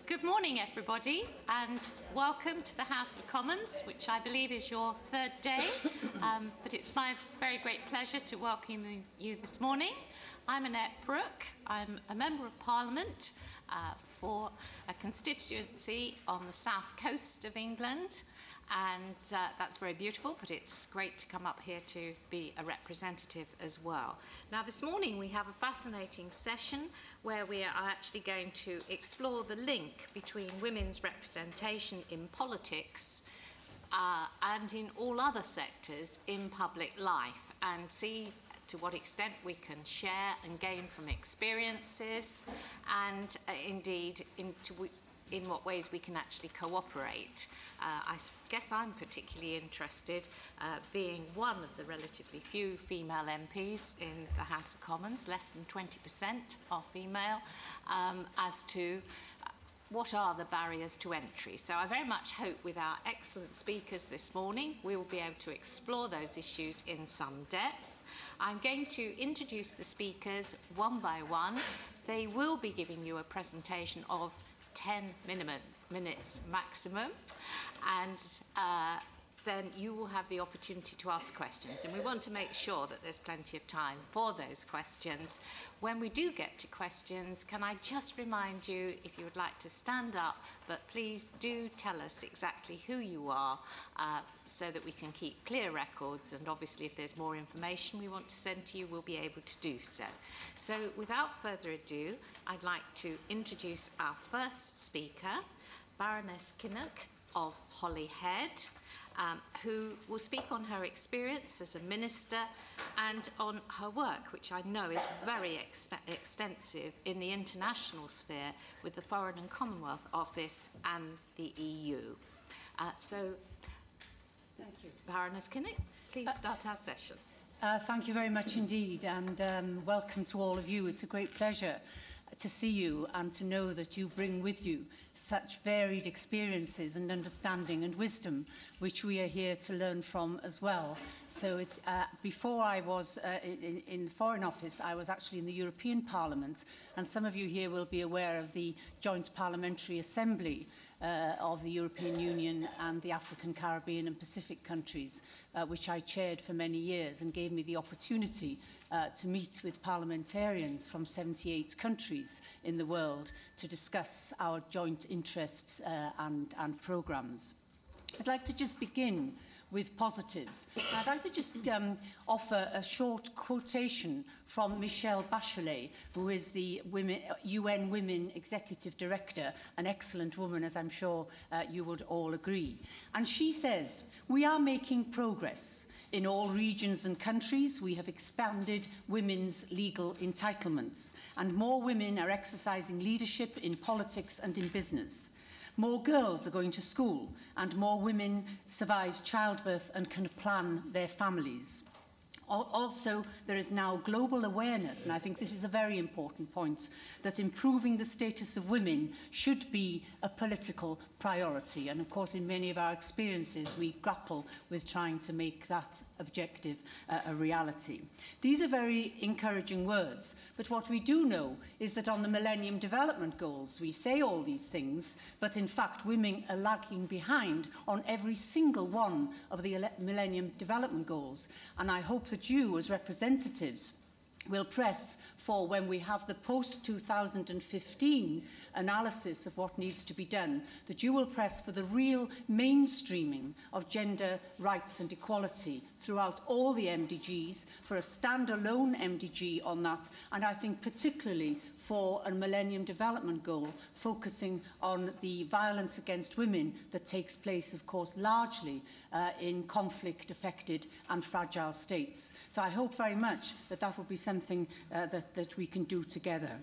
Good morning, everybody, and welcome to the House of Commons, which I believe is your third day, but it's my very great pleasure to welcome you this morning. I'm Annette Brooke. I'm a Member of Parliament for a constituency on the south coast of England, and that's very beautiful, but it's great to come up here to be a representative as well. Now, this morning we have a fascinating session where we are actually going to explore the link between women's representation in politics and in all other sectors in public life, and see to what extent we can share and gain from experiences, and indeed in what ways we can actually cooperate. I guess I'm particularly interested, being one of the relatively few female MPs in the House of Commons, less than 20% are female, as to what are the barriers to entry. So I very much hope with our excellent speakers this morning, we will be able to explore those issues in some depth. I'm going to introduce the speakers one by one. They will be giving you a presentation of 10 minutes maximum, and then you will have the opportunity to ask questions, and we want to make sure that there's plenty of time for those questions. When we do get to questions, can I just remind you, if you would like to stand up, but please do tell us exactly who you are, so that we can keep clear records, and obviously if there's more information we want to send to you, we'll be able to do so. So without further ado, I'd like to introduce our first speaker, Baroness Kinnock of Holyhead, who will speak on her experience as a minister and on her work, which I know is very extensive in the international sphere with the Foreign and Commonwealth Office and the EU. Thank you. Baroness Kinnock, please start our session. Thank you very much indeed, and welcome to all of you. It's a great pleasure to see you and to know that you bring with you such varied experiences and understanding and wisdom, which we are here to learn from as well. So it's, before I was in the Foreign Office, I was actually in the European Parliament, and some of you here will be aware of the Joint Parliamentary Assembly of the European Union and the African, Caribbean and Pacific countries, which I chaired for many years, and gave me the opportunity to meet with parliamentarians from 78 countries in the world to discuss our joint interests and programmes. I'd like to just begin with positives. I'd like to just offer a short quotation from Michelle Bachelet, who is the UN Women Executive Director, an excellent woman, as I'm sure you would all agree. And she says, "We are making progress. In all regions and countries, we have expanded women's legal entitlements, and more women are exercising leadership in politics and in business. More girls are going to school, and more women survive childbirth and can plan their families. Also, there is now global awareness, and I think this is a very important point, that improving the status of women should be a political priority. And of course, in many of our experiences, we grapple with trying to make that objective a reality." These are very encouraging words, but what we do know is that on the Millennium Development Goals, we say all these things, but in fact, women are lagging behind on every single one of the Millennium Development Goals. And I hope that you, as representatives, will press for, when we have the post-2015 analysis of what needs to be done, that you will press for the real mainstreaming of gender rights and equality throughout all the MDGs, for a standalone MDG on that, and I think particularly for a Millennium Development Goal focusing on the violence against women that takes place, of course, largely in conflict-affected and fragile states. So I hope very much that that will be something that we can do together.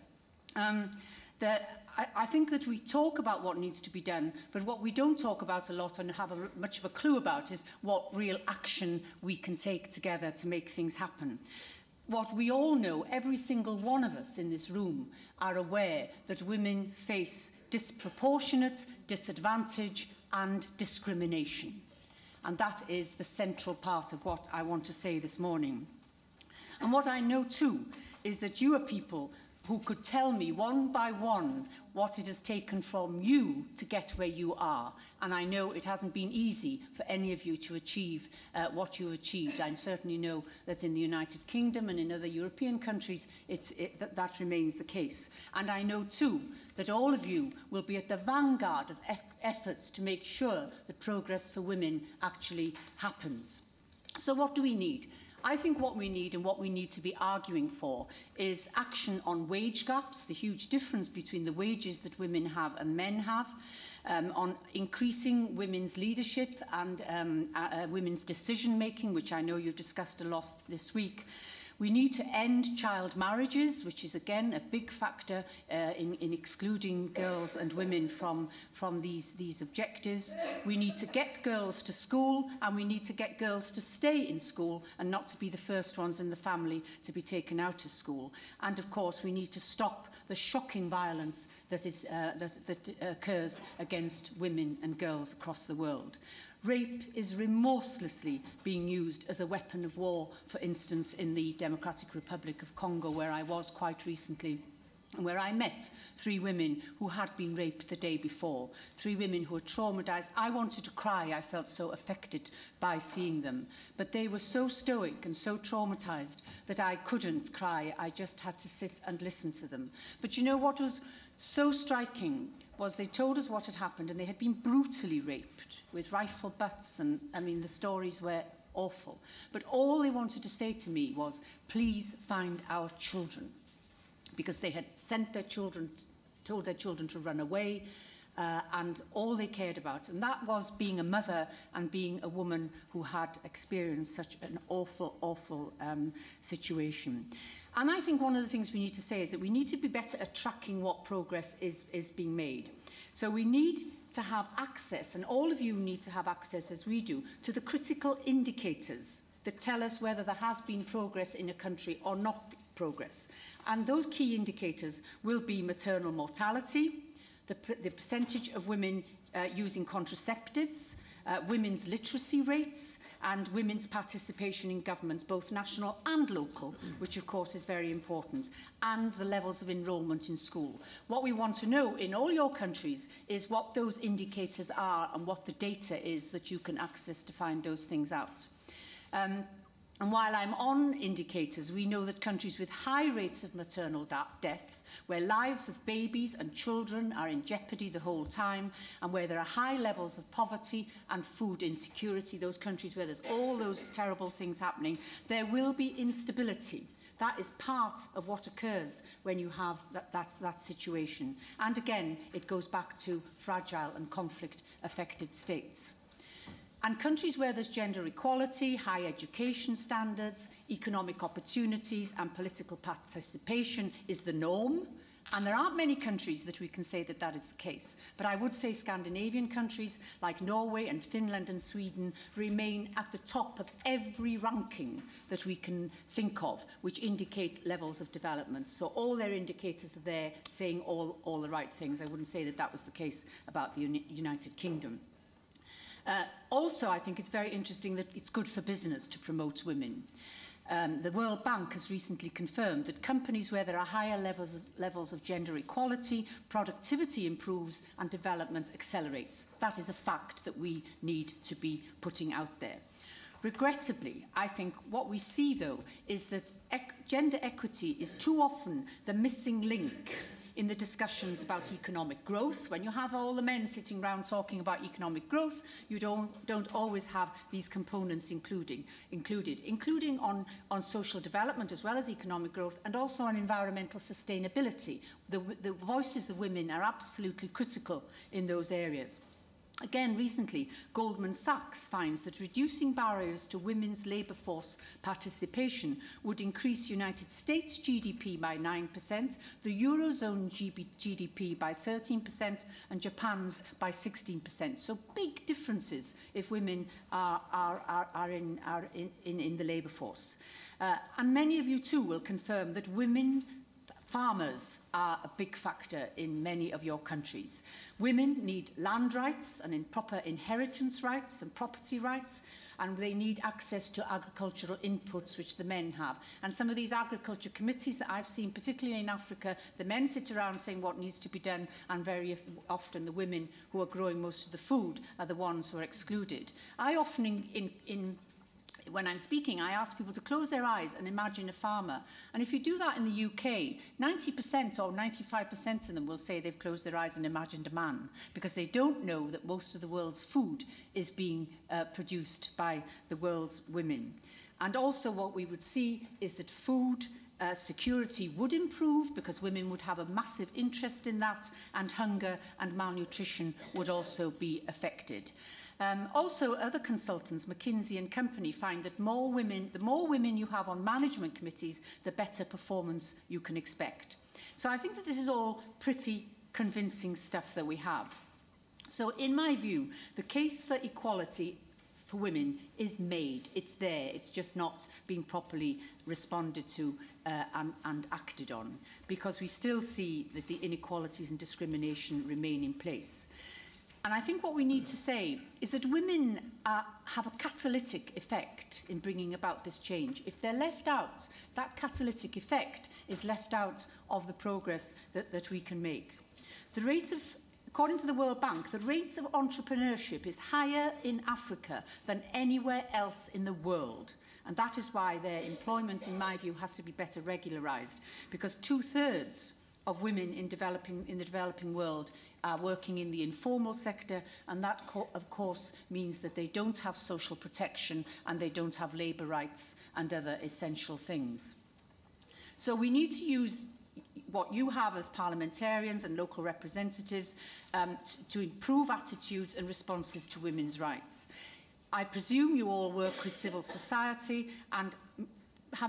I think that we talk about what needs to be done, but what we don't talk about a lot and have much of a clue about is what real action we can take together to make things happen. What we all know, every single one of us in this room, are aware that women face disproportionate disadvantage and discrimination. And that is the central part of what I want to say this morning. And what I know too is that you are people who could tell me one by one what it has taken from you to get where you are. And I know it hasn't been easy for any of you to achieve what you achieved. I certainly know that in the United Kingdom and in other European countries, that remains the case. And I know too that all of you will be at the vanguard of efforts to make sure that progress for women actually happens. So what do we need? I think what we need and what we need to be arguing for is action on wage gaps, the huge difference between the wages that women have and men have, on increasing women's leadership and women's decision-making, which I know you've discussed a lot this week. We need to end child marriages, which is again a big factor in excluding girls and women from these objectives. We need to get girls to school, and we need to get girls to stay in school and not to be the first ones in the family to be taken out of school. And of course, we need to stop the shocking violence that occurs against women and girls across the world. Rape is remorselessly being used as a weapon of war, for instance, in the Democratic Republic of Congo, where I was quite recently, and where I met 3 women who had been raped the day before, 3 women who were traumatised. I wanted to cry. I felt so affected by seeing them. But they were so stoic and so traumatised that I couldn't cry. I just had to sit and listen to them. But you know what was so striking was they told us what had happened, and they had been brutally raped with rifle butts, and I mean the stories were awful. But all they wanted to say to me was, please find our children, because they had sent their children, told their children to run away, and all they cared about, and that was being a mother and being a woman who had experienced such an awful, awful situation. And I think one of the things we need to say is that we need to be better at tracking what progress is being made. So we need to have access, and all of you need to have access, as we do, to the critical indicators that tell us whether there has been progress in a country or not progress. And those key indicators will be maternal mortality, the percentage of women using contraceptives, women's literacy rates, and women's participation in government, both national and local, which of course is very important, and the levels of enrolment in school. What we want to know in all your countries is what those indicators are and what the data is that you can access to find those things out. And while I'm on indicators, we know that countries with high rates of maternal death, where lives of babies and children are in jeopardy the whole time, and where there are high levels of poverty and food insecurity, those countries where there's all those terrible things happening, there will be instability. That is part of what occurs when you have that situation. And again, it goes back to fragile and conflict-affected states. And countries where there's gender equality, high education standards, economic opportunities and political participation is the norm. And there aren't many countries that we can say that that is the case. But I would say Scandinavian countries like Norway and Finland and Sweden remain at the top of every ranking that we can think of, which indicate levels of development. So all their indicators are there saying all the right things. I wouldn't say that that was the case about the United Kingdom. Also, I think it's very interesting that it's good for business to promote women. The World Bank has recently confirmed that companies where there are higher levels of gender equality, productivity improves and development accelerates. That is a fact that we need to be putting out there. Regrettably, I think what we see, though, is that gender equity is too often the missing link in the discussions about economic growth. When you have all the men sitting around talking about economic growth, you don't always have these components including on social development as well as economic growth, and also on environmental sustainability. The voices of women are absolutely critical in those areas. Again, recently, Goldman Sachs finds that reducing barriers to women's labour force participation would increase United States GDP by 9%, the Eurozone GDP by 13%, and Japan's by 16%. So big differences if women are in the labour force. And many of you too will confirm that women farmers are a big factor in many of your countries. Women need land rights and proper inheritance rights and property rights, and they need access to agricultural inputs, which the men have. And some of these agriculture committees that I've seen, particularly in Africa, the men sit around saying what needs to be done, and very often the women who are growing most of the food are the ones who are excluded. I often, when I'm speaking, I ask people to close their eyes and imagine a farmer. And if you do that in the UK, 90% or 95% of them will say they've closed their eyes and imagined a man, because they don't know that most of the world's food is being produced by the world's women. And also what we would see is that food security would improve, because women would have a massive interest in that, and hunger and malnutrition would also be affected. Also, other consultants, McKinsey and Company, find that the more women you have on management committees, the better performance you can expect. So I think that this is all pretty convincing stuff that we have. So in my view, the case for equality for women is made. It's there. It's just not being properly responded to and acted on, because we still see that the inequalities and discrimination remain in place. And I think what we need to say is that women have a catalytic effect in bringing about this change. If they're left out, that catalytic effect is left out of the progress that we can make. According to the World Bank, the rate of entrepreneurship is higher in Africa than anywhere else in the world. And that is why their employment, in my view, has to be better regularised, because 2/3 of women in the developing world are working in the informal sector, and that, of course, means that they don't have social protection and they don't have labour rights and other essential things. So we need to use what you have as parliamentarians and local representatives to improve attitudes and responses to women's rights. I presume you all work with civil society and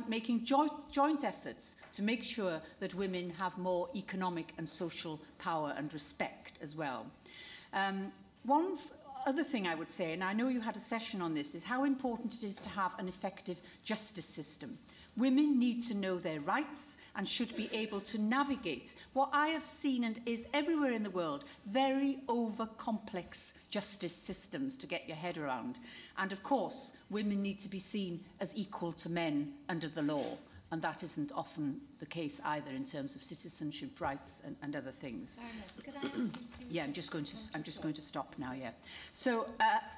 making joint efforts to make sure that women have more economic and social power and respect as well. One other thing I would say, and I know you had a session on this, is how important it is to have an effective justice system. Women need to know their rights and should be able to navigate what I have seen and is everywhere in the world, very over-complex justice systems to get your head around. And of course, women need to be seen as equal to men under the law. And that isn't often the case either in terms of citizenship rights and other things. Baroness, could I ask you to... Yeah, I'm just going to stop now, yeah. So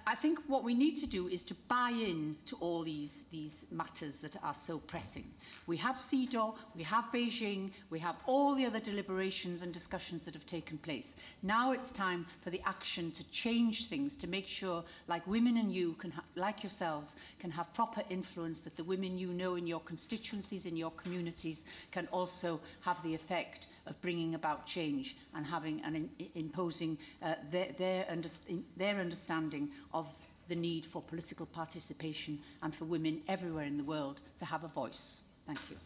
I think what we need to do is to buy in to all these matters that are so pressing. We have CEDAW, we have Beijing, we have all the other deliberations and discussions that have taken place. Now it's time for the action to change things, to make sure, like women and you, like yourselves, can have proper influence, that the women you know in your constituencies, in your communities, can also have the effect of bringing about change and having and imposing their understanding of the need for political participation and for women everywhere in the world to have a voice. Thank you.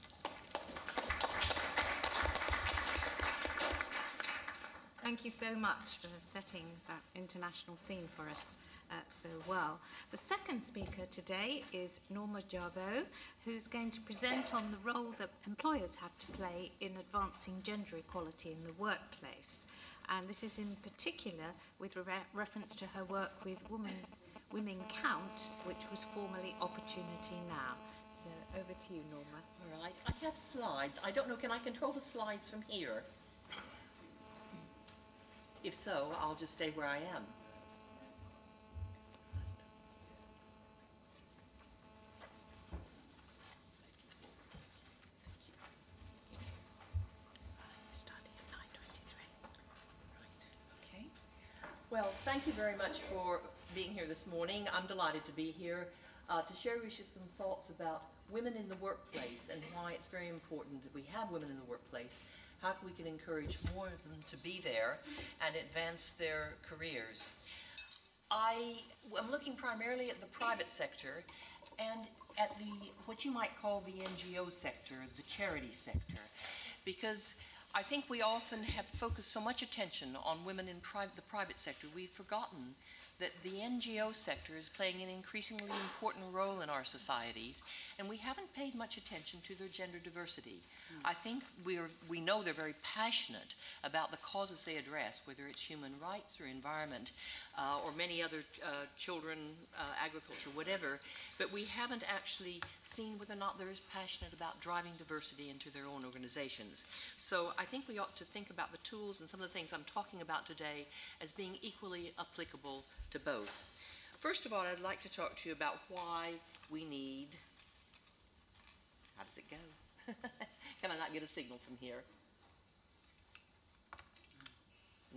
Thank you so much for setting that international scene for us so well. The second speaker today is Norma Jarboe, who's going to present on the role that employers have to play in advancing gender equality in the workplace. And this is in particular with reference to her work with WomenCount, which was formerly Opportunity Now. So over to you, Norma. All right, I have slides. I don't know, can I control the slides from here? If so, I'll just stay where I am. Well, thank you very much for being here this morning. I'm delighted to be here to share with you some thoughts about women in the workplace and why it's very important that we have women in the workplace, how we can encourage more of them to be there and advance their careers. I'm looking primarily at the private sector and at what you might call the NGO sector, the charity sector, because I think we often have focused so much attention on women in the private sector, we've forgotten that the NGO sector is playing an increasingly important role in our societies, and we haven't paid much attention to their gender diversity. I think we know they're very passionate about the causes they address, whether it's human rights or environment, or many other children, agriculture, whatever, but we haven't actually seen whether or not they're as passionate about driving diversity into their own organizations. So I think we ought to think about the tools and some of the things I'm talking about today as being equally applicable to both. First of all, I'd like to talk to you about why we need, how does it go? Can I not get a signal from here?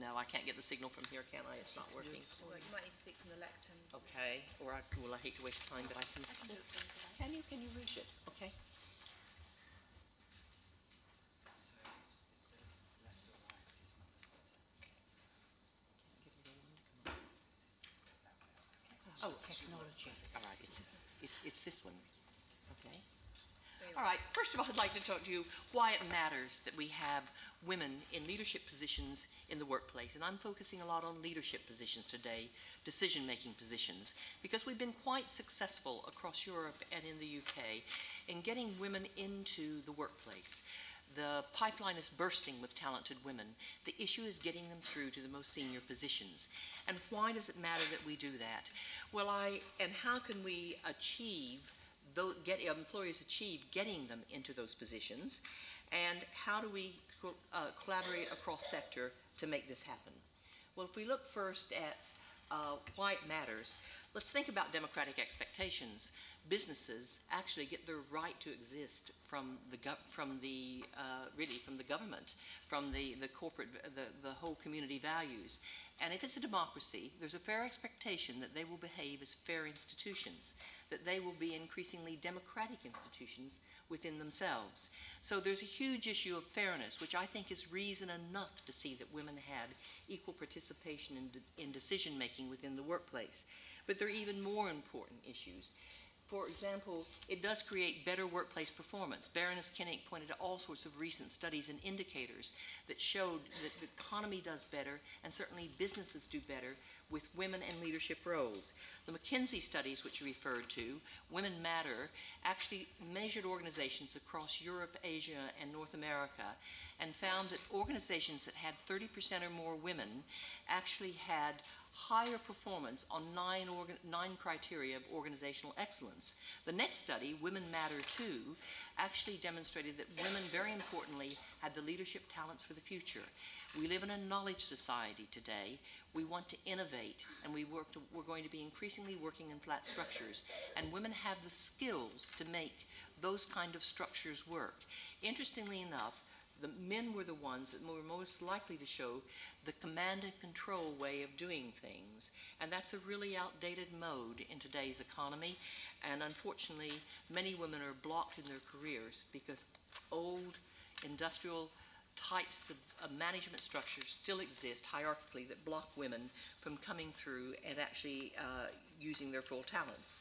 No, I can't get the signal from here, can I? It's not working. Well, you might need to speak from the lectern. Okay, or well, I hate to waste time, but I can. Can you reach it? Okay. So it's left or right, it's not the center. Oh, technology. All right, it's this one. Okay. All right, first of all, I'd like to talk to you why it matters that we have women in leadership positions in the workplace. And I'm focusing a lot on leadership positions today, decision-making positions, because we've been quite successful across Europe and in the UK in getting women into the workplace. The pipeline is bursting with talented women. The issue is getting them through to the most senior positions. And why does it matter that we do that? Well, how can we achieve, employers achieve getting them into those positions? And how do we collaborate across sector to make this happen? Well, if we look first at why it matters, let's think about democratic expectations. Businesses actually get the right to exist from the government, from the corporate, the whole community values. And if it's a democracy, there's a fair expectation that they will behave as fair institutions, that they will be increasingly democratic institutions within themselves. So there's a huge issue of fairness, which I think is reason enough to see that women had equal participation in decision-making within the workplace. But there are even more important issues. For example, it does create better workplace performance. Baroness Kinnock pointed to all sorts of recent studies and indicators that showed that the economy does better, and certainly businesses do better, with women in leadership roles. The McKinsey studies, which you referred to, Women Matter, actually measured organizations across Europe, Asia, and North America, and found that organizations that had 30% or more women actually had higher performance on nine criteria of organizational excellence. The next study, Women Matter 2, actually demonstrated that women, very importantly, had the leadership talents for the future. We live in a knowledge society today. We want to innovate, and we're going to be increasingly working in flat structures. And women have the skills to make those kind of structures work. Interestingly enough, the men were the ones that were most likely to show the command and control way of doing things. And that's a really outdated mode in today's economy. And unfortunately, many women are blocked in their careers because old industrial types of management structures still exist hierarchically that block women from coming through and actually using their full talents.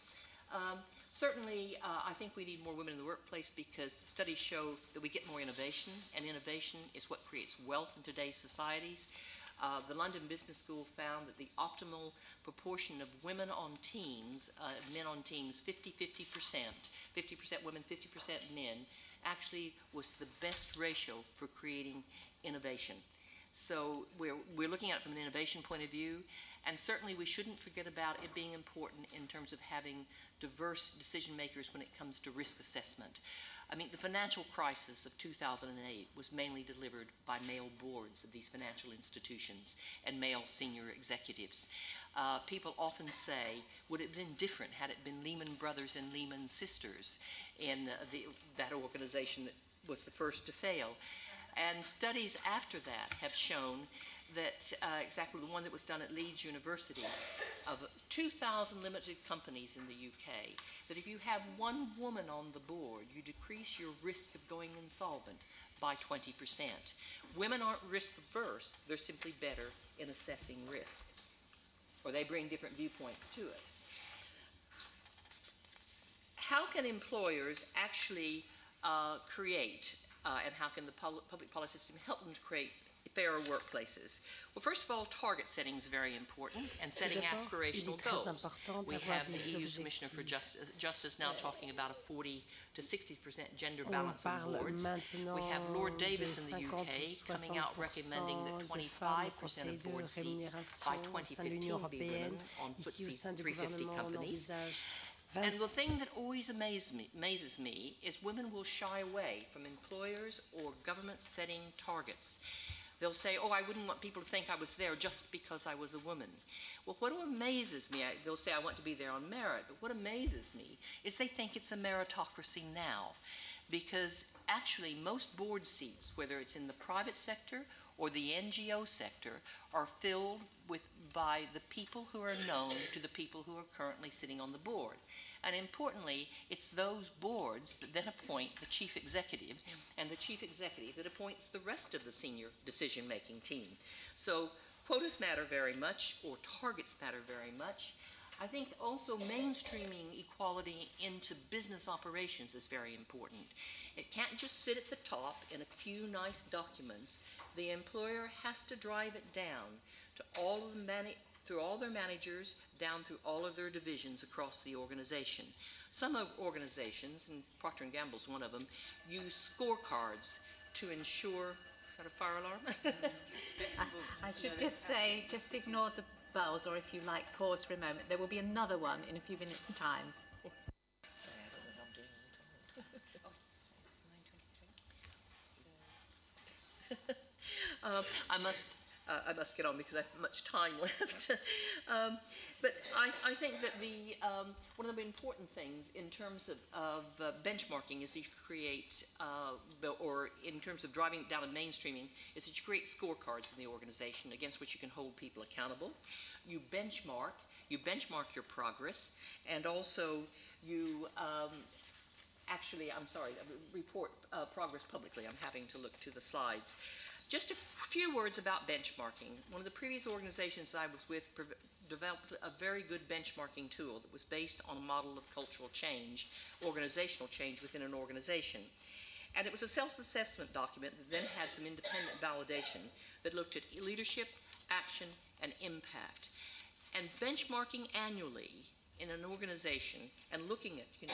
Certainly, I think we need more women in the workplace because the studies show that we get more innovation, and innovation is what creates wealth in today's societies. The London Business School found that the optimal proportion of women on teams, men on teams, 50% women, 50% men, actually was the best ratio for creating innovation. So we're looking at it from an innovation point of view, and certainly we shouldn't forget about it being important in terms of having diverse decision makers when it comes to risk assessment. I mean, the financial crisis of 2008 was mainly delivered by male boards of these financial institutions and male senior executives. People often say, would it have been different had it been Lehman Brothers and Lehman Sisters in that organization that was the first to fail? And studies after that have shown that exactly the one that was done at Leeds University of 2,000 limited companies in the UK, that if you have one woman on the board, you decrease your risk of going insolvent by 20%. Women aren't risk averse, they're simply better in assessing risk, or they bring different viewpoints to it. How can employers actually create and how can the public policy system help them to create fairer workplaces? Well, first of all, target setting is very important, and setting aspirational goals. We have the EU Commissioner for Justice now talking about a 40 to 60% gender balance on boards. We have Lord Davis in the UK coming out recommending that 25% of board seats by 2015 be women on FTSE 350 companies. And the thing that always amazes me is women will shy away from employers or government setting targets. They'll say, oh, I wouldn't want people to think I was there just because I was a woman. Well, what amazes me, they'll say I want to be there on merit, but what amazes me is they think it's a meritocracy now. Because actually most board seats, whether it's in the private sector or the NGO sector, are filled by the people who are known to the people who are currently sitting on the board. And importantly, it's those boards that then appoint the chief executive, and the chief executive that appoints the rest of the senior decision-making team. So quotas matter very much, or targets matter very much. I think also mainstreaming equality into business operations is very important. It can't just sit at the top in a few nice documents. The employer has to drive it down to through all their managers, down through all of their divisions across the organization. Some organizations, and Procter & Gamble's one of them, use scorecards to ensure, is that a fire alarm? I should just say, just ignore the bells, or if you like, pause for a moment. There will be another one in a few minutes' time. I must get on because I have much time left. But I think that one of the important things in terms of benchmarking is that you create, or in terms of driving it down and mainstreaming, is that you create scorecards in the organization against which you can hold people accountable. You benchmark your progress, and also you report progress publicly. I'm having to look to the slides. Just a few words about benchmarking. One of the previous organizations I was with developed a very good benchmarking tool that was based on a model of cultural change, organizational change within an organization. And it was a self-assessment document that then had some independent validation that looked at leadership, action, and impact. And benchmarking annually in an organization and looking at,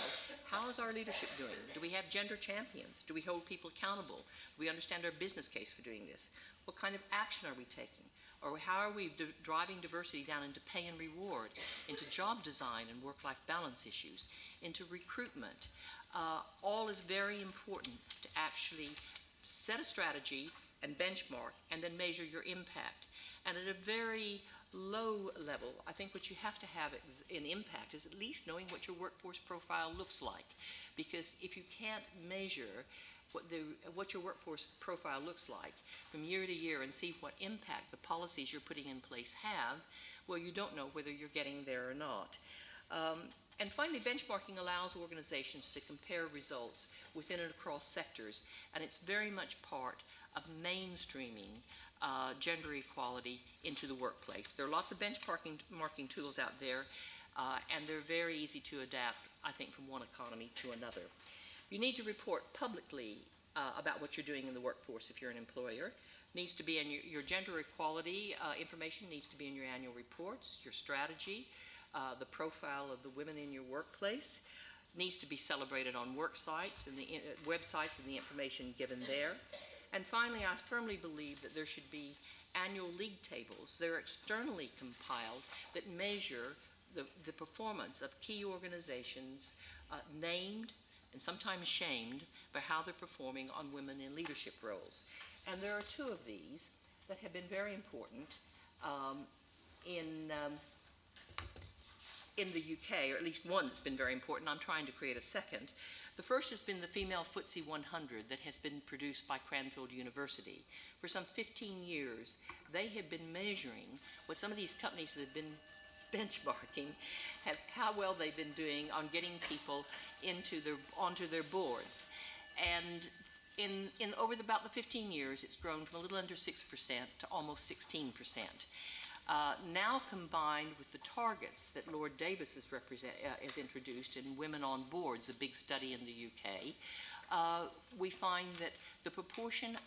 how is our leadership doing? Do we have gender champions? Do we hold people accountable? Do we understand our business case for doing this? What kind of action are we taking? Or how are we driving diversity down into pay and reward, into job design and work-life balance issues, into recruitment? All is very important to actually set a strategy and benchmark and then measure your impact. And at a very low level, I think what you have to have in impact is at least knowing what your workforce profile looks like. Because if you can't measure what your workforce profile looks like from year to year and see what impact the policies you're putting in place have, well, you don't know whether you're getting there or not. And finally, benchmarking allows organizations to compare results within and across sectors, and it's very much part of mainstreaming gender equality into the workplace. There are lots of benchmarking tools out there, and they're very easy to adapt, I think, from one economy to another. You need to report publicly about what you're doing in the workforce if you're an employer. Needs to be in your gender equality information needs to be in your annual reports, your strategy, the profile of the women in your workplace. Needs to be celebrated on work sites and the websites and the information given there. And finally, I firmly believe that there should be annual league tables. They're externally compiled that measure the performance of key organizations named and sometimes shamed by how they're performing on women in leadership roles. And there are two of these that have been very important in the UK, or at least one that's been very important. I'm trying to create a second. The first has been the Female FTSE 100 that has been produced by Cranfield University. For some 15 years, they have been measuring what some of these companies that have been benchmarking, how well they've been doing on getting people onto their boards. And over about the 15 years, it's grown from a little under 6% to almost 16%. now combined with the targets that Lord Davis has introduced in Women on Boards, a big study in the UK, we find that the proportion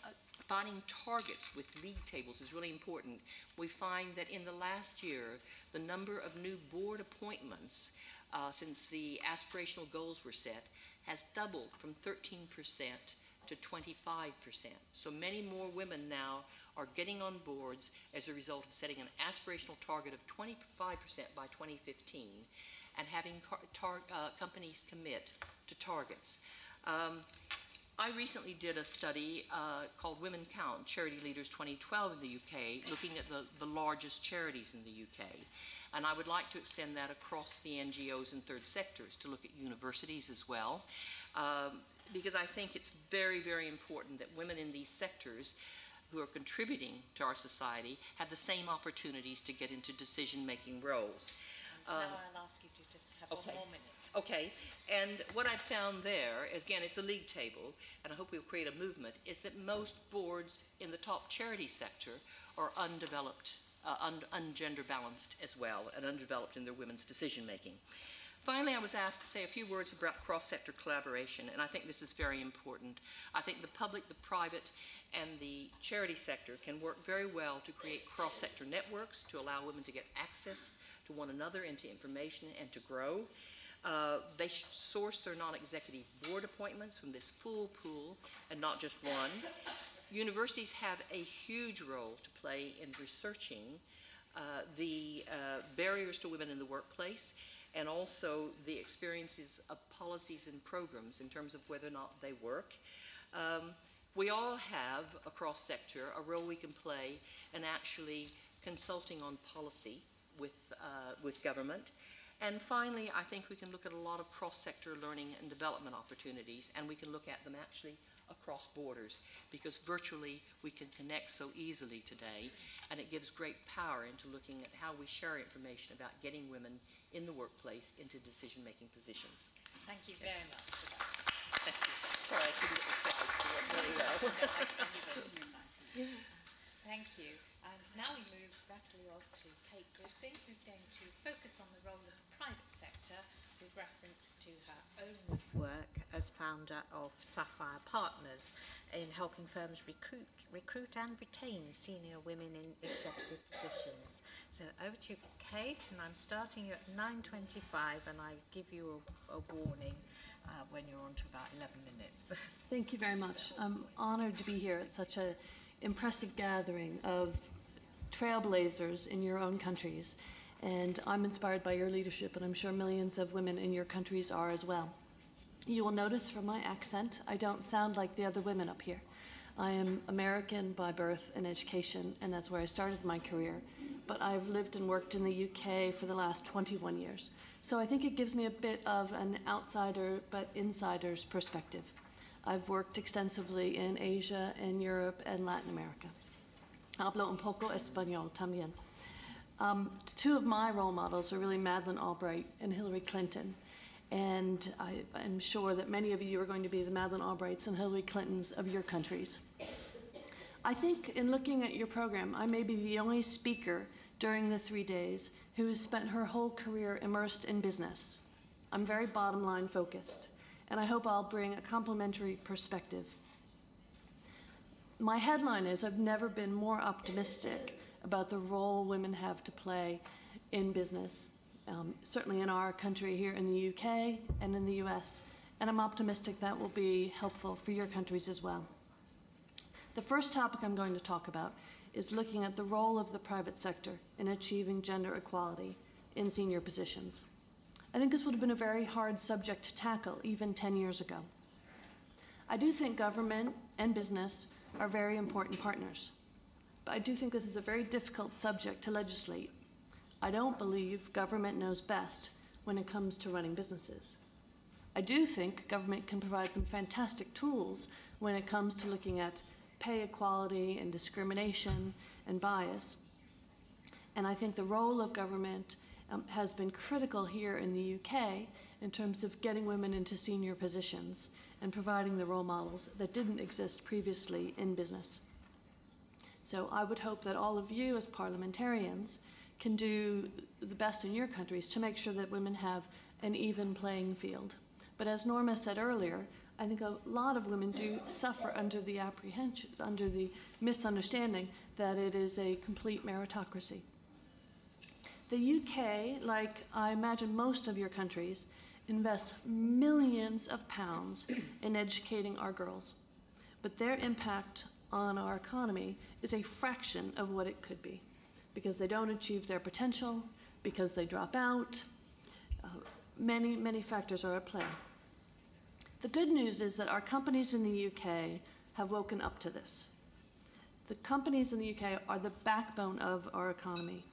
finding targets with league tables is really important. We find that in the last year, the number of new board appointments since the aspirational goals were set has doubled from 13% to 25%. So many more women now are getting on boards as a result of setting an aspirational target of 25% by 2015 and having companies commit to targets. I recently did a study called WomenCount, Charity Leaders 2012 in the UK, looking at the largest charities in the UK. And I would like to extend that across the NGOs and third sectors to look at universities as well, because I think it's very, very important that women in these sectors who are contributing to our society have the same opportunities to get into decision-making roles. And now I'll ask you to just have one more minute. Okay, and what I've found there, again, it's a league table, and I hope we'll create a movement, is that most boards in the top charity sector are undeveloped, ungender balanced as well, and undeveloped in their women's decision making. Finally, I was asked to say a few words about cross-sector collaboration, and I think this is very important. I think the public, the private, and the charity sector can work very well to create cross-sector networks to allow women to get access to one another and to information and to grow. They source their non-executive board appointments from this full pool and not just one. Universities have a huge role to play in researching the barriers to women in the workplace and also the experiences of policies and programs in terms of whether or not they work. We all have, across sector, a role we can play in actually consulting on policy with government. And finally, I think we can look at a lot of cross-sector learning and development opportunities, and we can look at them actually across borders, because virtually we can connect so easily today, and it gives great power into looking at how we share information about getting women in the workplace into decision-making positions. Thank you very much for that. Thank you. Sorry, I couldn't get the slides to work very well. Thank you. And now we move rapidly on to Kate Grussing, who's going to focus on the role of the private sector with reference to her own work as founder of Sapphire Partners in helping firms recruit and retain senior women in executive positions. So over to you, Kate, and I'm starting you at 9:25, and I give you a warning when you're on to about 11 minutes. Thank you very much. I'm honored to be here at such an impressive gathering of trailblazers in your own countries, and I'm inspired by your leadership, and I'm sure millions of women in your countries are as well. You will notice from my accent, I don't sound like the other women up here. I am American by birth and education, and that's where I started my career, but I've lived and worked in the UK for the last 21 years. So I think it gives me a bit of an outsider but insider's perspective. I've worked extensively in Asia, in Europe, and Latin America. Hablo un poco español también. Two of my role models are really Madeleine Albright and Hillary Clinton. And I'm sure that many of you are going to be the Madeleine Albrights and Hillary Clintons of your countries. I think in looking at your program, I may be the only speaker during the 3 days who has spent her whole career immersed in business. I'm very bottom line focused, and I hope I'll bring a complementary perspective. My headline is, I've never been more optimistic about the role women have to play in business, certainly in our country here in the UK and in the US, and I'm optimistic that will be helpful for your countries as well. The first topic I'm going to talk about is looking at the role of the private sector in achieving gender equality in senior positions. I think this would have been a very hard subject to tackle even 10 years ago. I do think government and business are very important partners, but I do think this is a very difficult subject to legislate. I don't believe government knows best when it comes to running businesses. I do think government can provide some fantastic tools when it comes to looking at pay equality and discrimination and bias. And I think the role of government has been critical here in the UK in terms of getting women into senior positions and providing the role models that didn't exist previously in business. So I would hope that all of you as parliamentarians can do the best in your countries to make sure that women have an even playing field. But as Norma said earlier, I think a lot of women do suffer under the apprehension, under the misunderstanding that it is a complete meritocracy. The UK, like I imagine most of your countries, invests millions of pounds in educating our girls. But their impact on our economy is a fraction of what it could be, because they don't achieve their potential, because they drop out. Many, many factors are at play. The good news is that our companies in the UK have woken up to this. The companies in the UK are the backbone of our economy.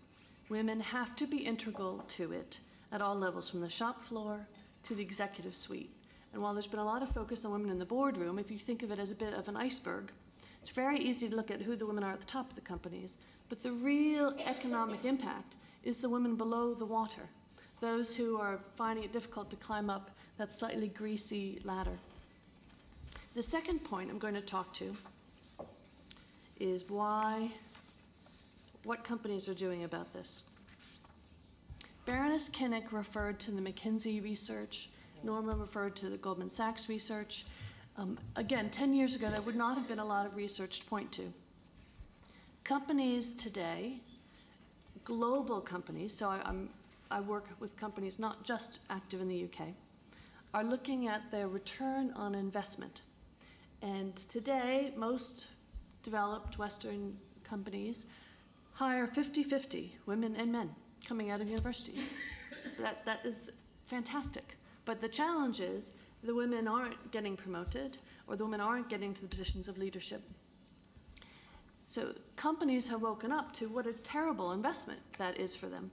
Women have to be integral to it at all levels, from the shop floor to the executive suite. And while there's been a lot of focus on women in the boardroom, if you think of it as a bit of an iceberg, it's very easy to look at who the women are at the top of the companies. But the real economic impact is the women below the water, those who are finding it difficult to climb up that slightly greasy ladder. The second point I'm going to talk to is what companies are doing about this. Baroness Kinnock referred to the McKinsey research. Norma referred to the Goldman Sachs research. Again, 10 years ago, there would not have been a lot of research to point to. Companies today, global companies, so I work with companies not just active in the UK, are looking at their return on investment. And today, most developed Western companies hire 50-50 women and men coming out of universities. That is fantastic. But the challenge is the women aren't getting promoted, or the women aren't getting to the positions of leadership. So companies have woken up to what a terrible investment that is for them.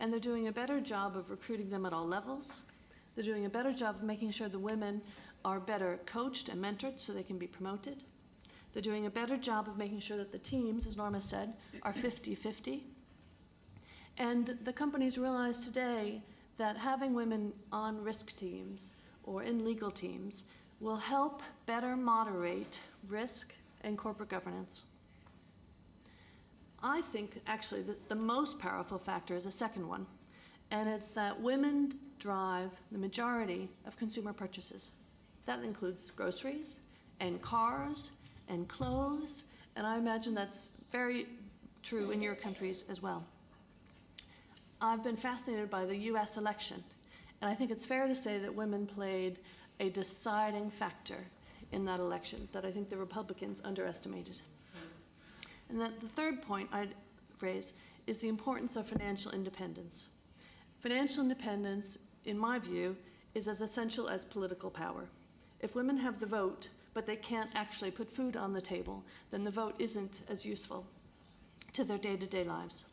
And they're doing a better job of recruiting them at all levels. They're doing a better job of making sure the women are better coached and mentored so they can be promoted. They're doing a better job of making sure that the teams, as Norma said, are 50-50. And the companies realize today that having women on risk teams or in legal teams will help better moderate risk and corporate governance. I think actually that the most powerful factor is a second one, and it's that women drive the majority of consumer purchases. That includes groceries and cars and clothes, and I imagine that's very true in your countries as well. I've been fascinated by the US election, and I think it's fair to say that women played a deciding factor in that election that I think the Republicans underestimated. And that the third point I'd raise is the importance of financial independence. Financial independence, in my view, is as essential as political power. If women have the vote, but they can't actually put food on the table, then the vote isn't as useful to their day-to-day lives.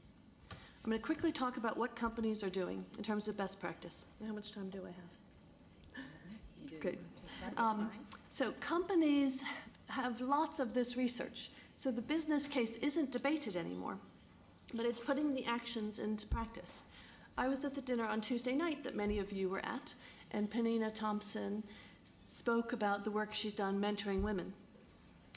I'm going to quickly talk about what companies are doing in terms of best practice. How much time do I have? Good. So companies have lots of this research. So the business case isn't debated anymore, but it's putting the actions into practice. I was at the dinner on Tuesday night that many of you were at, and Penina Thompson spoke about the work she's done mentoring women.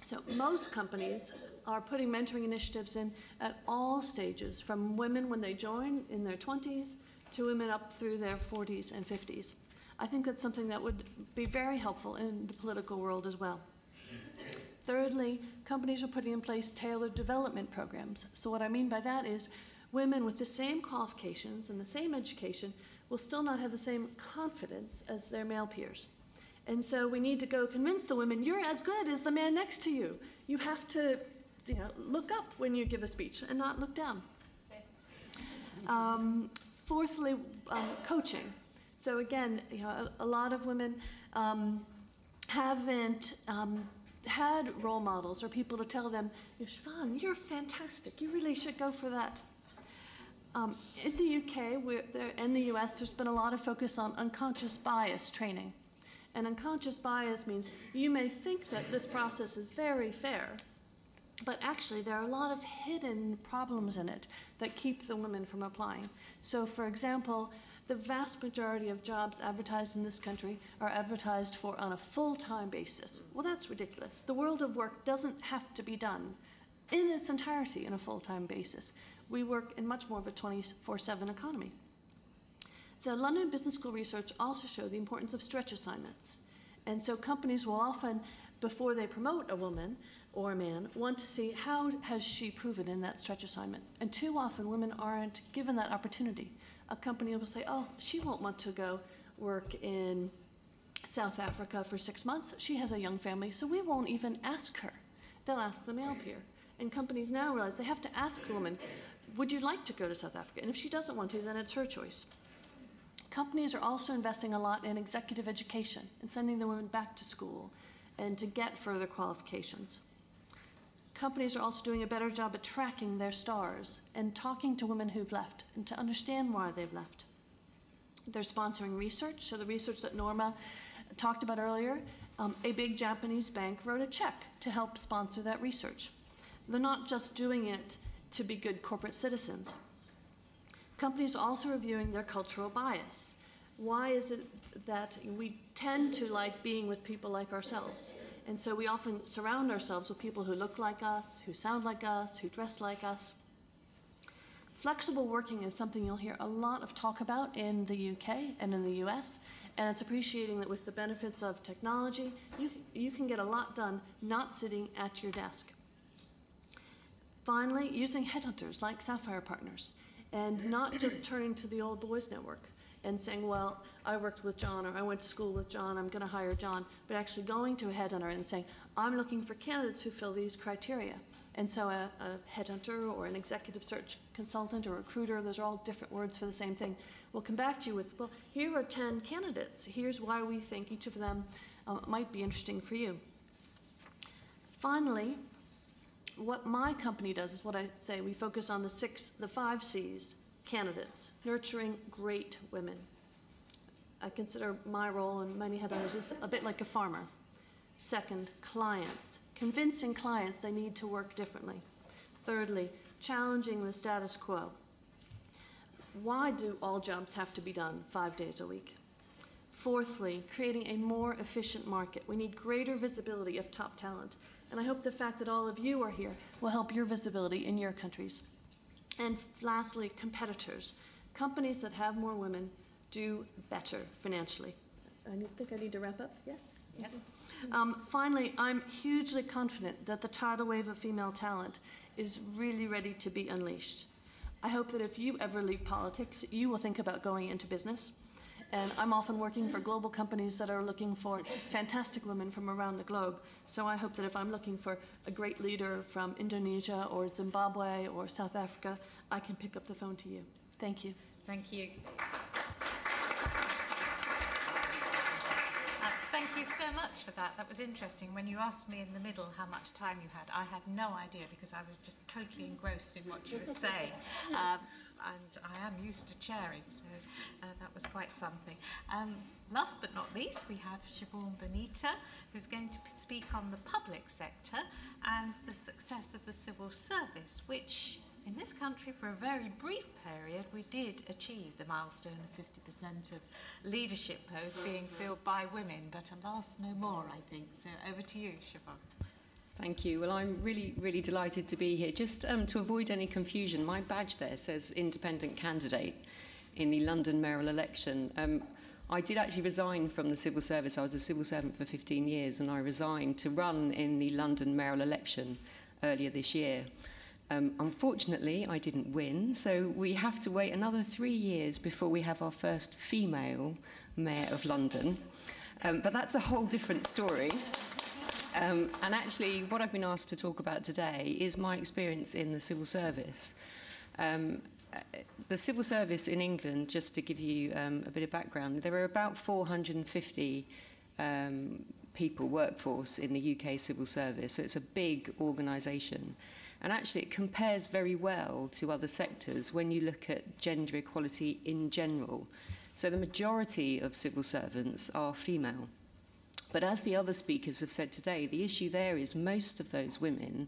So most companies are putting mentoring initiatives in at all stages, from women when they join in their 20s to women up through their 40s and 50s. I think that's something that would be very helpful in the political world as well. Thirdly, companies are putting in place tailored development programs. So what I mean by that is women with the same qualifications and the same education will still not have the same confidence as their male peers. And so we need to go convince the women, you're as good as the man next to you. You have to look up when you give a speech and not look down. Fourthly, coaching. So again, a lot of women haven't had role models or people to tell them, Siobhan, you're fantastic. You really should go for that. In the UK and the US, there's been a lot of focus on unconscious bias training. And unconscious bias means you may think that this process is very fair, but actually there are a lot of hidden problems in it that keep the women from applying. So for example, the vast majority of jobs advertised in this country are advertised for on a full-time basis. Well, that's ridiculous. The world of work doesn't have to be done in its entirety on a full-time basis. We work in much more of a 24/7 economy. The London Business School research also showed the importance of stretch assignments. And so companies will often, before they promote a woman or a man, want to see how has she proven in that stretch assignment. And too often women aren't given that opportunity. A company will say, oh, she won't want to go work in South Africa for 6 months. She has a young family, so we won't even ask her. They'll ask the male peer. And companies now realize they have to ask the woman, would you like to go to South Africa? And if she doesn't want to, then it's her choice. Companies are also investing a lot in executive education and sending the women back to school and to get further qualifications. Companies are also doing a better job at tracking their stars and talking to women who've left and to understand why they've left. They're sponsoring research, so the research that Norma talked about earlier, a big Japanese bank wrote a check to help sponsor that research. They're not just doing it to be good corporate citizens. Companies are also reviewing their cultural bias. Why is it that we tend to like being with people like ourselves? And so we often surround ourselves with people who look like us, who sound like us, who dress like us. Flexible working is something you'll hear a lot of talk about in the UK and in the US, and it's appreciating that with the benefits of technology, you can get a lot done not sitting at your desk. Finally, using headhunters like Sapphire partners, and not just turning to the old boys network and saying, well, I worked with John, or I went to school with John, I'm going to hire John, but actually going to a headhunter and saying, I'm looking for candidates who fill these criteria. And so a headhunter or an executive search consultant or recruiter, those are all different words for the same thing, will come back to you with, well, here are 10 candidates. Here's why we think each of them might be interesting for you. Finally, what my company does is what I say, we focus on the 5 C's, candidates, nurturing great women. I consider my role and many headhunters is a bit like a farmer. Second, clients, convincing clients they need to work differently. Thirdly, challenging the status quo. Why do all jobs have to be done 5 days a week? Fourthly, creating a more efficient market. We need greater visibility of top talent. And I hope the fact that all of you are here will help your visibility in your countries. And lastly, competitors. Companies that have more women do better financially. I think I need to wrap up. Yes? Yes. Finally, I'm hugely confident that the tidal wave of female talent is really ready to be unleashed. I hope that if you ever leave politics, you will think about going into business. And I'm often working for global companies that are looking for fantastic women from around the globe. So I hope that if I'm looking for a great leader from Indonesia or Zimbabwe or South Africa, I can pick up the phone to you. Thank you. Thank you. Thank you so much for that. That was interesting. When you asked me in the middle how much time you had, I had no idea because I was just totally engrossed in what you were saying. And I am used to chairing, so that was quite something. Last but not least, we have Siobhan Benita, who's going to speak on the public sector and the success of the civil service, which in this country, for a very brief period, we did achieve the milestone of 50% of leadership posts being filled by women, but alas, no more, I think. So over to you, Siobhan. Thank you. Well, I'm really delighted to be here. Just to avoid any confusion, my badge there says independent candidate in the London mayoral election. I did actually resign from the civil service. I was a civil servant for 15 years, and I resigned to run in the London mayoral election earlier this year. Unfortunately, I didn't win, so we have to wait another 3 years before we have our first female mayor of London. But that's a whole different story. And actually, what I've been asked to talk about today is my experience in the civil service. The civil service in England, just to give you a bit of background, there are about 450 people, workforce, in the UK civil service, so it's a big organisation. And actually, it compares very well to other sectors when you look at gender equality in general. So the majority of civil servants are female. But as the other speakers have said today, the issue there is most of those women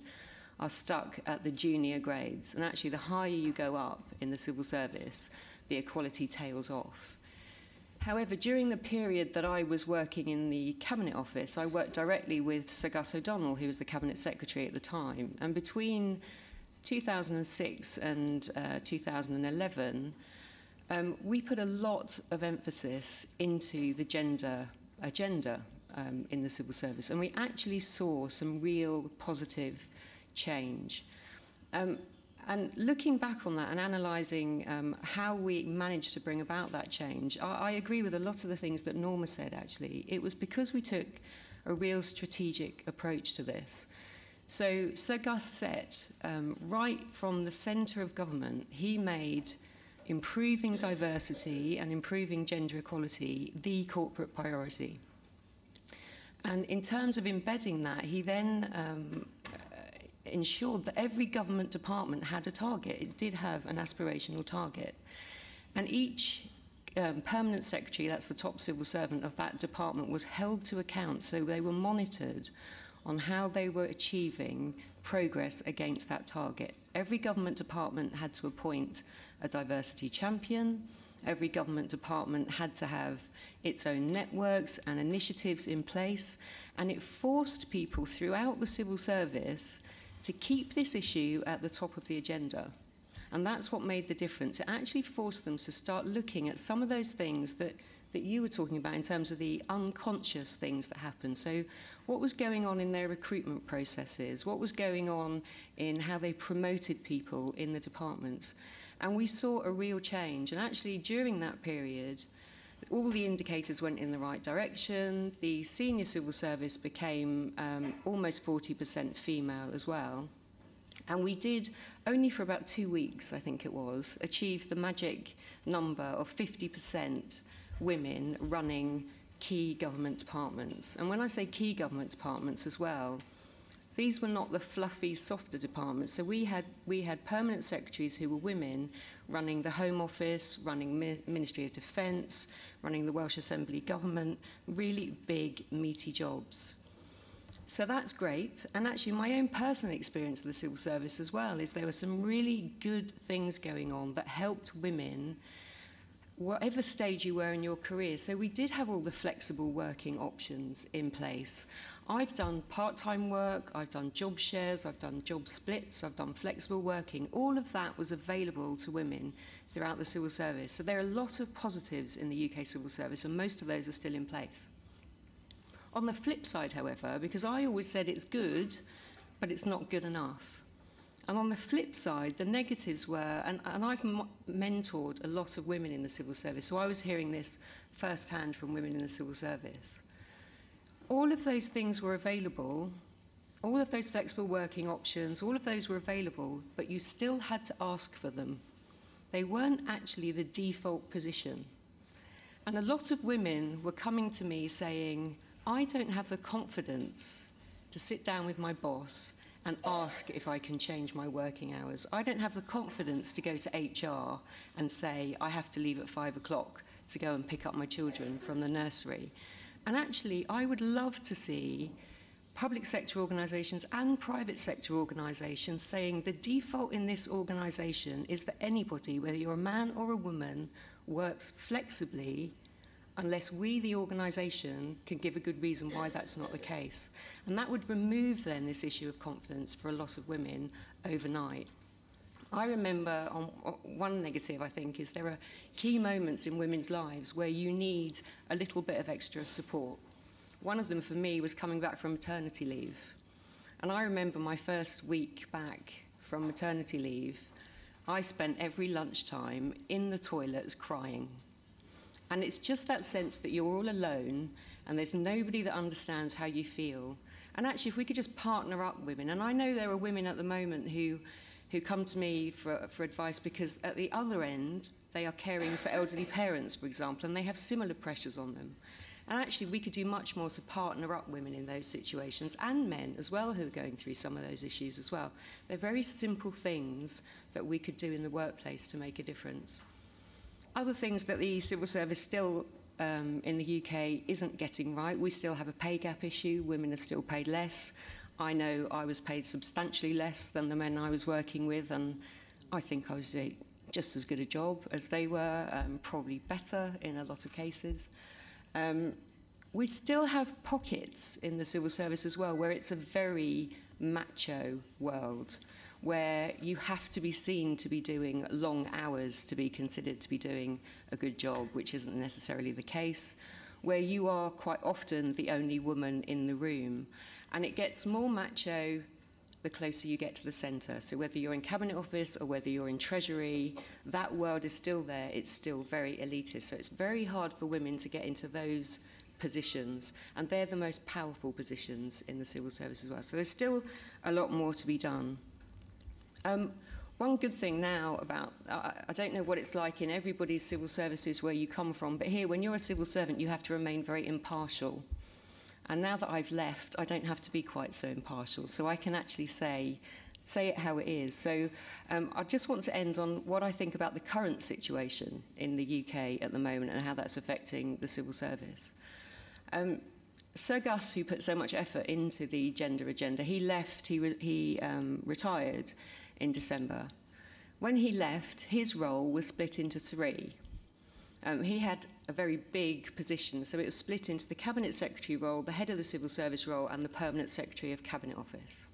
are stuck at the junior grades. And actually, the higher you go up in the civil service, the equality tails off. However, during the period that I was working in the Cabinet Office, I worked directly with Sir Gus O'Donnell, who was the Cabinet Secretary at the time. And between 2006 and 2011, we put a lot of emphasis into the gender agenda in the civil service, and we actually saw some real positive change. And looking back on that and analysing how we managed to bring about that change, I agree with a lot of the things that Norma said, actually. It was because we took a real strategic approach to this. So Sir Gus set, right from the centre of government, he made improving diversity and improving gender equality the corporate priority. And in terms of embedding that, he then ensured that every government department had a target. It did have an aspirational target. And each permanent secretary, that's the top civil servant of that department, was held to account. So they were monitored on how they were achieving progress against that target. Every government department had to appoint a diversity champion. Every government department had to have its own networks and initiatives in place. And it forced people throughout the civil service to keep this issue at the top of the agenda. And that's what made the difference. It actually forced them to start looking at some of those things that you were talking about in terms of the unconscious things that happen. So what was going on in their recruitment processes? What was going on in how they promoted people in the departments? And we saw a real change. And actually, during that period, all the indicators went in the right direction. The senior civil service became almost 40% female as well. And we did, only for about 2 weeks, I think it was, achieve the magic number of 50% women running key government departments. And when I say key government departments as well, these were not the fluffy, softer departments. So we had permanent secretaries who were women running the Home Office, running Ministry of Defence, running the Welsh Assembly government, really big, meaty jobs. So that's great. And actually, my own personal experience of the civil service as well is there were some really good things going on that helped women, whatever stage you were in your career. So we did have all the flexible working options in place. I've done part-time work, I've done job shares, I've done job splits, I've done flexible working. All of that was available to women throughout the civil service. So there are a lot of positives in the UK civil service, and most of those are still in place. On the flip side, however, because I always said it's good, but it's not good enough. And on the flip side, the negatives were, and I've mentored a lot of women in the civil service, so I was hearing this firsthand from women in the civil service. All of those things were available, all of those flexible working options, all of those were available, but you still had to ask for them. They weren't actually the default position. And a lot of women were coming to me saying, I don't have the confidence to sit down with my boss and ask if I can change my working hours. I don't have the confidence to go to HR and say, I have to leave at 5 o'clock to go and pick up my children from the nursery. And actually, I would love to see public sector organisations and private sector organisations saying the default in this organisation is that anybody, whether you're a man or a woman, works flexibly unless we, the organisation, can give a good reason why that's not the case. And that would remove then this issue of confidence for a lot of women overnight. I remember one negative, I think, is there are key moments in women's lives where you need a little bit of extra support. One of them for me was coming back from maternity leave. And I remember my first week back from maternity leave, I spent every lunchtime in the toilets crying. And it's just that sense that you're all alone and there's nobody that understands how you feel. And actually, if we could just partner up women, and I know there are women at the moment who come to me for advice because at the other end, they are caring for elderly parents, for example, and they have similar pressures on them. And actually, we could do much more to partner up women in those situations, and men as well who are going through some of those issues as well. They're very simple things that we could do in the workplace to make a difference. Other things that the civil service still in the UK isn't getting right. We still have a pay gap issue. Women are still paid less. I know I was paid substantially less than the men I was working with, and I think I was just as good a job as they were, probably better in a lot of cases. We still have pockets in the civil service as well where it's a very macho world, where you have to be seen to be doing long hours to be considered to be doing a good job, which isn't necessarily the case, where you are quite often the only woman in the room. And it gets more macho the closer you get to the centre. So whether you're in Cabinet Office or whether you're in Treasury, that world is still there. It's still very elitist. So it's very hard for women to get into those positions, and they're the most powerful positions in the civil service as well. So there's still a lot more to be done. One good thing now about, I don't know what it's like in everybody's civil services where you come from, but here, when you're a civil servant, you have to remain very impartial. And now that I've left, I don't have to be quite so impartial, so I can actually say it how it is. So I just want to end on what I think about the current situation in the UK at the moment and how that's affecting the civil service. Sir Gus, who put so much effort into the gender agenda, he left, he retired in December. When he left, his role was split into three. He had a very big position, so it was split into the Cabinet Secretary role, the Head of the Civil Service role, and the Permanent Secretary of Cabinet Office.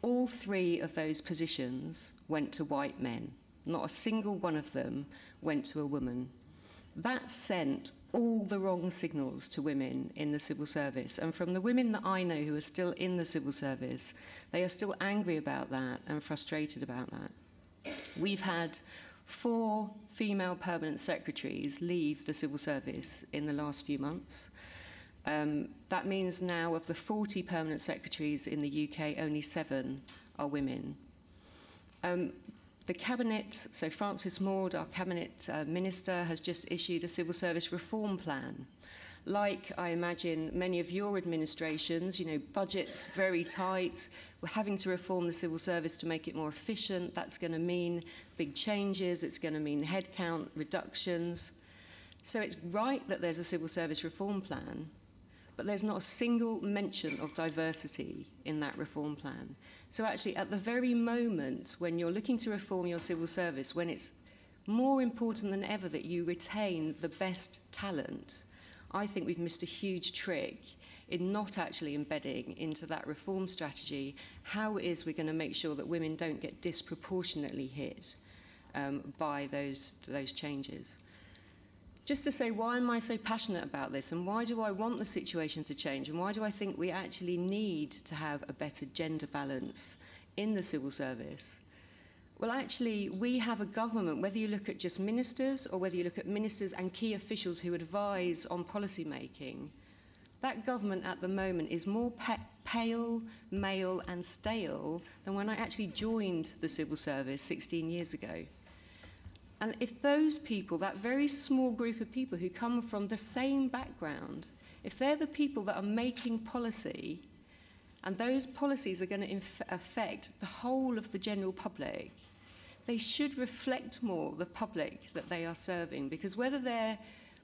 All three of those positions went to white men. Not a single one of them went to a woman. That sent all the wrong signals to women in the civil service. And from the women that I know who are still in the civil service, they are still angry about that and frustrated about that. We've had 4 female permanent secretaries leave the civil service in the last few months. That means now of the 40 permanent secretaries in the UK, only 7 are women. The Cabinet, so Frances Maud, our Cabinet Minister, has just issued a civil service reform plan. Like, I imagine, many of your administrations, you know, budgets very tight, we're having to reform the civil service to make it more efficient. That's going to mean big changes, it's going to mean headcount reductions. So it's right that there's a civil service reform plan, but there's not a single mention of diversity in that reform plan. So actually, at the very moment when you're looking to reform your civil service, when it's more important than ever that you retain the best talent, I think we've missed a huge trick in not actually embedding into that reform strategy how it is we're going to make sure that women don't get disproportionately hit by those changes. Just to say, why am I so passionate about this, and why do I want the situation to change, and why do I think we actually need to have a better gender balance in the civil service? Well, actually, we have a government, whether you look at just ministers or whether you look at ministers and key officials who advise on policy making, that government at the moment is more pale, male and stale than when I actually joined the civil service 16 years ago. And if those people, that very small group of people who come from the same background, if they're the people that are making policy, and those policies are going to affect the whole of the general public, they should reflect more the public that they are serving, because whether they're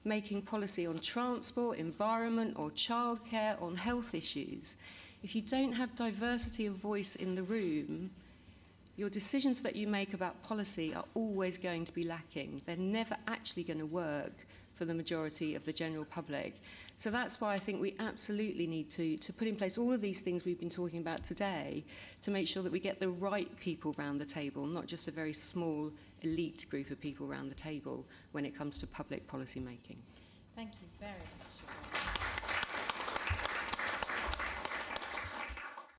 making policy on transport, environment, or childcare, on health issues, if you don't have diversity of voice in the room, your decisions that you make about policy are always going to be lacking. They're never actually going to work for the majority of the general public. So that's why I think we absolutely need to put in place all of these things we've been talking about today to make sure that we get the right people round the table, not just a very small elite group of people round the table when it comes to public policy making. Thank you very much.